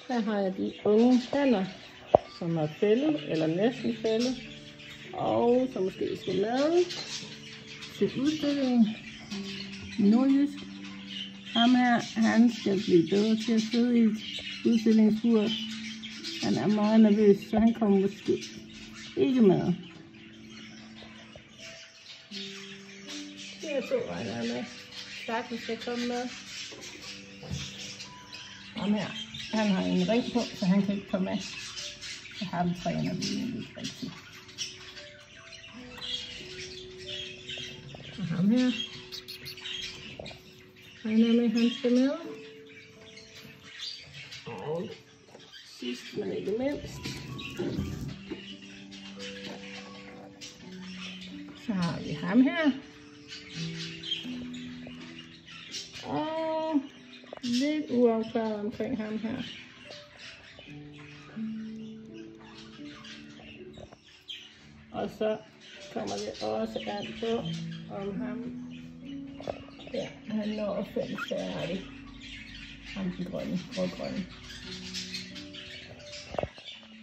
Her har jeg de unge hanner, som er fældet, eller næsten fældet, og som måske skal med til udstillingen i Nordjysk. Ham her, han skal blive bedre til at sidde i et udstillingsbur. Han er meget nervøs, så han kommer måske ikke med. Det er to, han er med. Sagtens skal komme med. Ham her, han har en ring på, så han kan ikke komme med. Så ham træner vi ikke rigtigt. Og ham her, han er med, han skal med. Og sidst, men ikke mindst, så har vi ham her. Og lidt uafklaret omkring ham her. Og så kommer det også an på, om ham, ja, han når at finde færdig. Ham den grønne, rødgrønne.